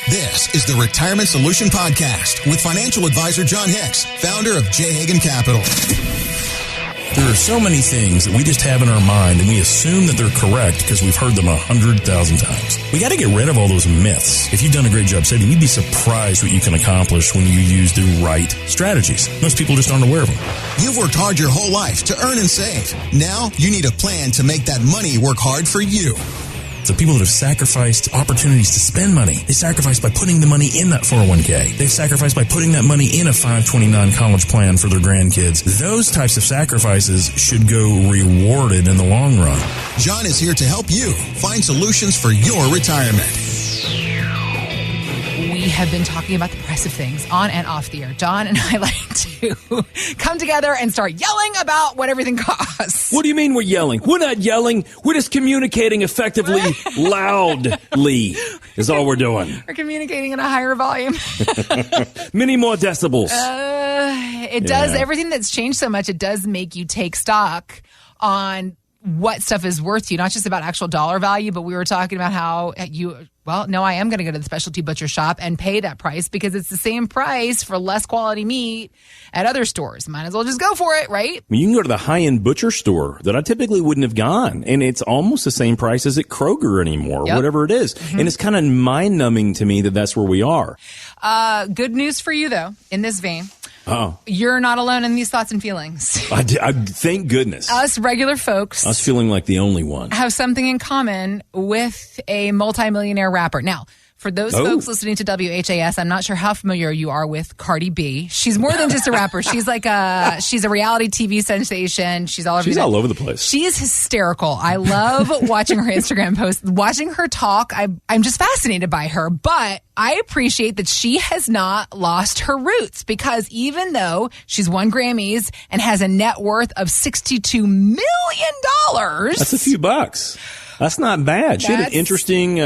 This is the Retirement Solution Podcast with financial advisor John Hicks, founder of J. Hagan Capital. There are so many things that we just have in our mind and we assume that they're correct because we've heard them 100,000 times. We got to get rid of all those myths. If you've done a great job saving, you'd be surprised what you can accomplish when you use the right strategies. Most people just aren't aware of them. You've worked hard your whole life to earn and save. Now you need a plan to make that money work hard for you. So people that have sacrificed opportunities to spend money, they sacrificed by putting the money in that 401k. They've sacrificed by putting that money in a 529 college plan for their grandkids. Those types of sacrifices should go rewarded in the long run. John is here to help you find solutions for your retirement. We have been talking about the price of things on and off the air. John and I like to come together and start yelling about what everything costs. What do you mean we're yelling? We're not yelling. We're just communicating effectively, loudly is all we're doing. We're communicating at a higher volume. Many more decibels. It does. Everything that's changed so much, it does make you take stock on what stuff is worth to you, not just about actual dollar value, but we were talking about how I am going to go to the specialty butcher shop and pay that price because it's the same price for less quality meat at other stores. Might as well just go for it, right? You can go to the high-end butcher store that I typically wouldn't have gone, and it's almost the same price as at Kroger anymore, whatever it is. Mm-hmm. And it's kind of mind-numbing to me that that's where we are. Good news for you, though, in this vein. Oh. You're not alone in these thoughts and feelings. I thank goodness. Us regular folks. Us feeling like the only one. Have something in common with a multimillionaire rapper. Now, for those folks listening to WHAS, I'm not sure how familiar you are with Cardi B. She's more than just a rapper. She's like she's a reality TV sensation. She's all over. She's all over the place. She is hysterical. I love watching her Instagram posts, watching her talk. I'm just fascinated by her. But I appreciate that she has not lost her roots because even though she's won Grammys and has a net worth of $62 million, that's a few bucks. That's not bad. She had an interesting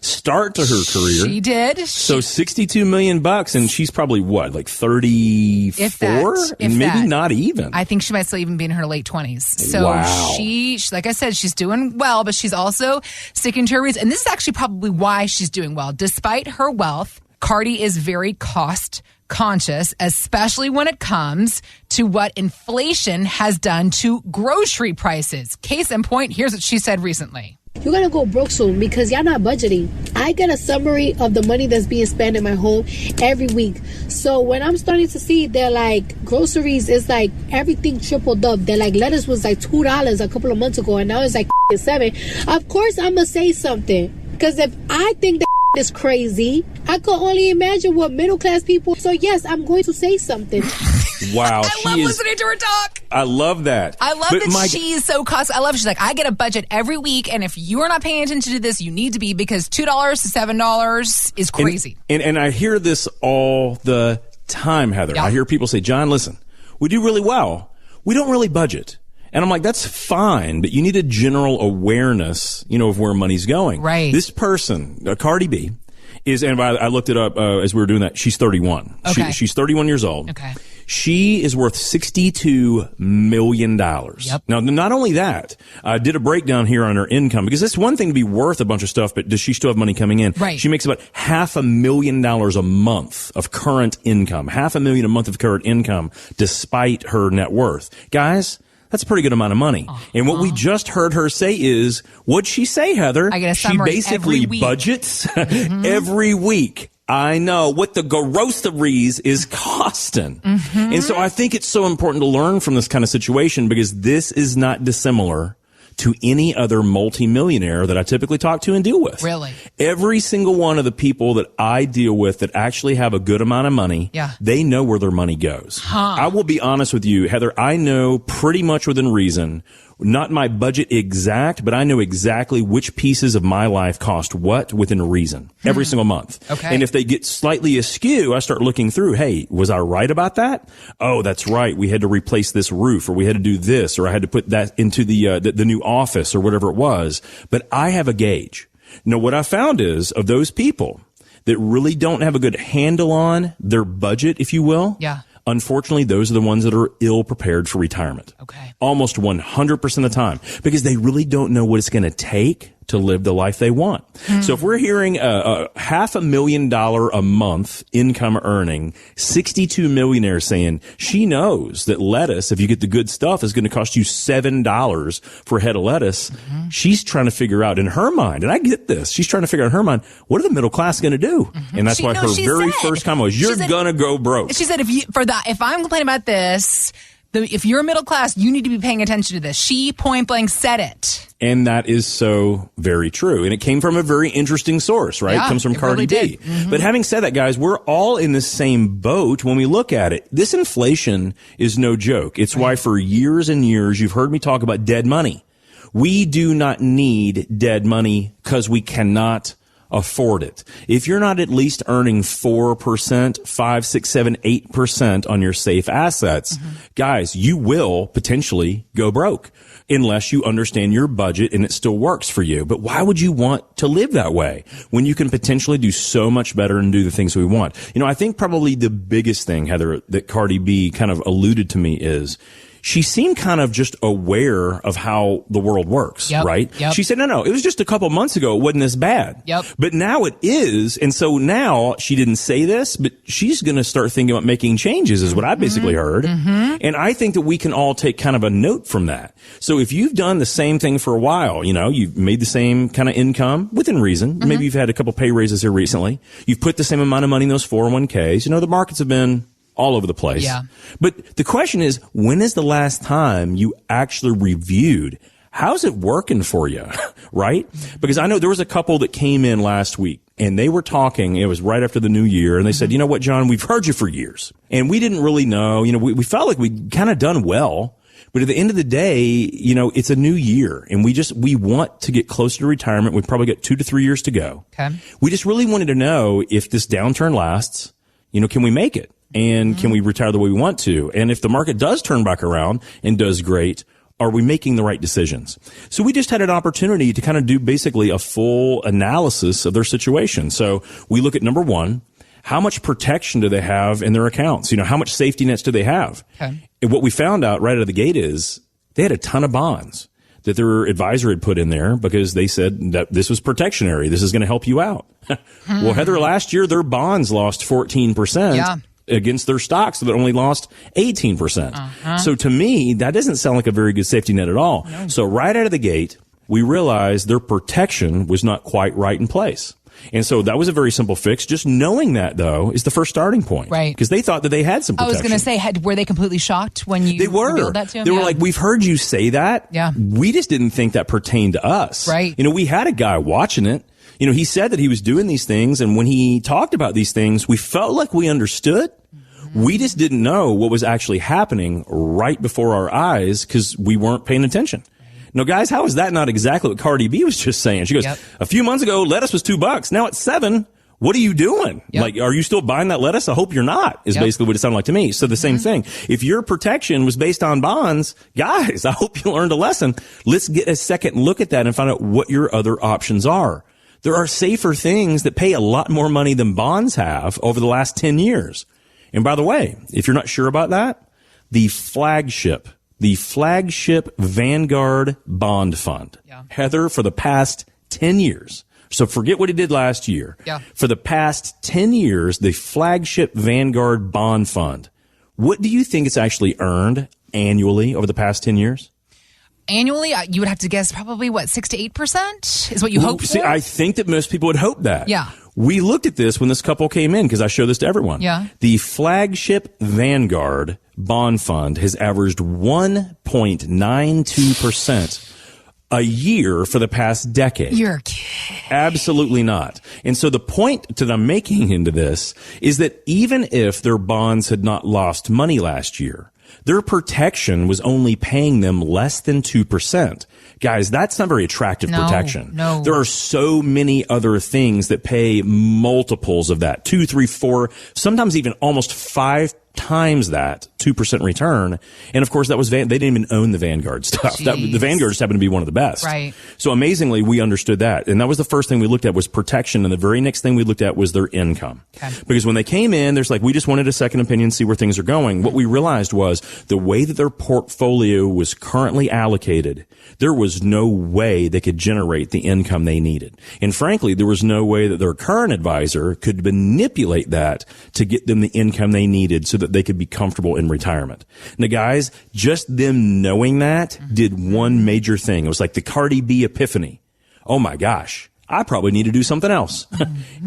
start to her career. She did. So $62 million, and she's probably what, like 34? And maybe not even. I think she might still even be in her late 20s. So wow. she, like I said, she's doing well, but she's also sticking to her roots. And this is actually probably why she's doing well. Despite her wealth, Cardi is very cost conscious, especially when it comes to what inflation has done to grocery prices. Case in point, here's what she said recently. You're going to go broke soon because y'all not budgeting. I get a summary of the money that's being spent in my home every week. So when I'm starting to see that like groceries is like everything tripled up. That like lettuce was like $2 a couple of months ago and now it's like $7. Of course I'm going to say something. Because if I think that is crazy, I can only imagine what middle class people. So yes, I'm going to say something. Wow. I love listening to her talk. I love that. I love that she's so cost. I love she's like, I get a budget every week, and if you are not paying attention to this, you need to be, because $2 to $7 is crazy. And I hear this all the time, Heather. Yep. I hear people say, John, listen, we do really well. We don't really budget. And I'm like, that's fine, but you need a general awareness, of where money's going. Right. This person, Cardi B, and I looked it up as we were doing that. She's 31. Okay. She's 31 years old. Okay. She is worth $62 million. Yep. Now, not only that, I did a breakdown here on her income, because it's one thing to be worth a bunch of stuff, but does she still have money coming in? Right. She makes about $500,000 a month of current income, $500,000 a month of current income, despite her net worth. Guys, that's a pretty good amount of money. And what we just heard her say is, what'd she say, Heather? I get a summary she basically every week. budgets every week. I know what the groceries is costing. And so I think it's so important to learn from this kind of situation, because this is not dissimilar to any other multimillionaire that I typically talk to and deal with. Really? Every single one of the people that I deal with that actually have a good amount of money, they know where their money goes. I will be honest with you, Heather, I know pretty much within reason, not my budget exact, but I know exactly which pieces of my life cost what within reason every single month. Okay. And if they get slightly askew, I start looking through, hey, was I right about that? Oh, that's right. We had to replace this roof, or we had to do this, or I had to put that into the new office, or whatever it was. But I have a gauge. Now, what I found is, of those people that really don't have a good handle on their budget, if you will. Yeah. Unfortunately, those are the ones that are ill prepared for retirement. Okay. Almost 100% of the time, because they really don't know what it's going to take to live the life they want. So if we're hearing a $500,000 a month income earning, 62 millionaires saying she knows that lettuce, if you get the good stuff, is going to cost you $7 for a head of lettuce. She's trying to figure out in her mind, and I get this, she's trying to figure out in her mind, what are the middle class going to do? And that's why her very first comment was, you're going to go broke. She said, if I'm complaining about this, if you're middle class, you need to be paying attention to this. She point blank said it. And that is so very true. And it came from a very interesting source, right? Yeah, it comes from Cardi really B. But having said that, guys, we're all in the same boat when we look at it. This inflation is no joke. It's why for years and years you've heard me talk about dead money. We do not need dead money because we cannot afford it. If you're not at least earning 4%, 5, 6, 7, 8% on your safe assets, guys, you will potentially go broke unless you understand your budget and it still works for you. But why would you want to live that way when you can potentially do so much better and do the things we want? You know, I think probably the biggest thing, Heather, that Cardi B kind of alluded to me is she seemed kind of just aware of how the world works, right? She said, no, it was just a couple months ago. It wasn't this bad. But now it is. And so now she didn't say this, but she's going to start thinking about making changes is what I basically heard. And I think that we can all take kind of a note from that. So if you've done the same thing for a while, you know, you've made the same kind of income within reason. Maybe you've had a couple pay raises here recently. You've put the same amount of money in those 401ks. You know, the markets have been all over the place. But the question is, when is the last time you actually reviewed how's it working for you? Right? Because I know there was a couple that came in last week and they were talking. It was right after the new year. And they said, you know what, John, we've heard you for years and we didn't really know, you know, we felt like we'd kind of done well. But at the end of the day, you know, it's a new year and we want to get closer to retirement. We've probably got 2 to 3 years to go. We just really wanted to know if this downturn lasts, you know, can we make it? And can we retire the way we want to? And if the market does turn back around and does great, are we making the right decisions? So we just had an opportunity to kind of do basically a full analysis of their situation. So we look at number one, how much protection do they have in their accounts? You know, how much safety nets do they have? And what we found out right out of the gate is they had a ton of bonds that their advisor had put in there because they said that this was protectionary. This is going to help you out. Well, Heather, last year, their bonds lost 14%. Against their stocks that only lost 18%. So to me, that doesn't sound like a very good safety net at all. So right out of the gate, we realized their protection was not quite right in place. And so that was a very simple fix. Just knowing that, though, is the first starting point. Right. Because they thought that they had some protection. I was going to say, were they completely shocked when you revealed that to them? They were like, we've heard you say that. We just didn't think that pertained to us. Right. You know, we had a guy watching it. You know, he said that he was doing these things. And when he talked about these things, we felt like we understood. We just didn't know what was actually happening right before our eyes because we weren't paying attention. Now, guys, how is that not exactly what Cardi B was just saying? She goes, a few months ago, lettuce was $2. Now it's $7. What are you doing? Like, are you still buying that lettuce? I hope you're not, is basically what it sounded like to me. So the same thing. If your protection was based on bonds, guys, I hope you learned a lesson. Let's get a second look at that and find out what your other options are. There are safer things that pay a lot more money than bonds have over the last 10 years. And by the way, if you're not sure about that, the flagship Vanguard Bond Fund, Heather, for the past 10 years. So forget what he did last year. For the past 10 years, the flagship Vanguard Bond Fund, what do you think it's actually earned annually over the past 10 years? Annually, you would have to guess probably, 6 to 8% is what you hope for? See, I think that most people would hope that. We looked at this when this couple came in because I show this to everyone. The flagship Vanguard Bond Fund has averaged 1.92% a year for the past decade. You're kidding. Absolutely not. And so the point that I'm making into this is that even if their bonds had not lost money last year, their protection was only paying them less than 2%. Guys, that's not very attractive protection. There are so many other things that pay multiples of that. 2, 3, 4, sometimes even almost 5 times that 2% return. And of course, that was they didn't even own the Vanguard stuff. The Vanguard just happened to be one of the best. Right. So amazingly, we understood that. And that was the first thing we looked at was protection. And the very next thing we looked at was their income. Okay. Because when they came in, there's like, we just wanted a second opinion, see where things are going. What we realized was the way that their portfolio was currently allocated, there was no way they could generate the income they needed. And frankly, there was no way that their current advisor could manipulate that to get them the income they needed so that they could be comfortable in retirement. Now, guys, just them knowing that did one major thing. It was like the Cardi B epiphany. Oh my gosh. I probably need to do something else.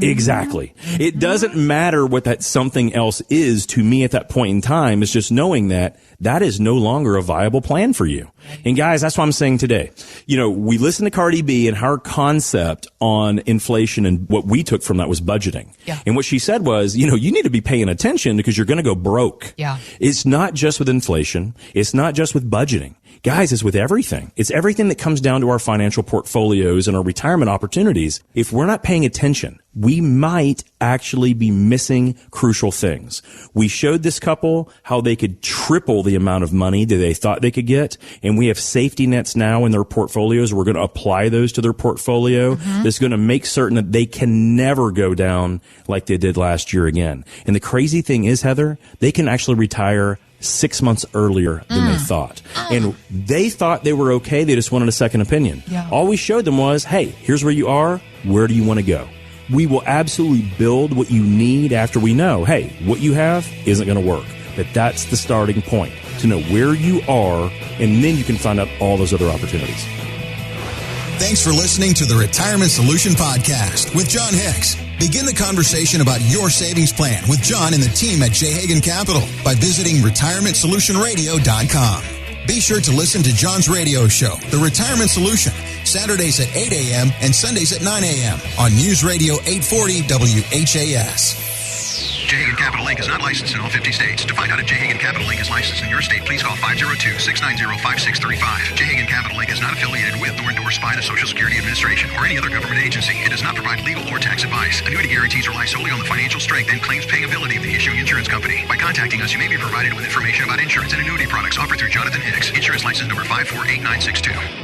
Exactly. It doesn't matter what that something else is to me at that point in time. It's just knowing that that is no longer a viable plan for you. And guys, that's what I'm saying today. You know, we listened to Cardi B and her concept on inflation, and what we took from that was budgeting. Yeah. And what she said was, you know, you need to be paying attention because you're going to go broke. Yeah. It's not just with inflation. It's not just with budgeting. Guys, it's with everything. It's everything that comes down to our financial portfolios and our retirement opportunities. If we're not paying attention, we might actually be missing crucial things. We showed this couple how they could triple the amount of money that they thought they could get. And we have safety nets now in their portfolios. We're going to apply those to their portfolio. That's going to make certain that they can never go down like they did last year again. And the crazy thing is, Heather, they can actually retire 6 months earlier than they thought. And they thought they were okay. They just wanted a second opinion. Yeah. All we showed them was, hey, here's where you are. Where do you want to go? We will absolutely build what you need after we know, hey, what you have isn't going to work. But that's the starting point, to know where you are, and then you can find out all those other opportunities. Thanks for listening to the Retirement Solution Podcast with John Hicks. Begin the conversation about your savings plan with John and the team at J. Hagan Capital by visiting retirementsolutionradio.com. Be sure to listen to John's radio show, The Retirement Solution, Saturdays at 8 a.m. and Sundays at 9 a.m. on News Radio 840 WHAS. J. Hagan Capital Inc. is not licensed in all 50 states. To find out if J. Hagan Capital Inc. is licensed in your state, please call 502-690-5635. J. Hagan Capital Inc. is not affiliated with nor endorsed by the Social Security Administration or any other government agency. It does not provide legal or tax advice. Annuity guarantees rely solely on the financial strength and claims paying ability of the issuing insurance company. By contacting us, you may be provided with information about insurance and annuity products offered through Jonathan Hicks, insurance license number 548962.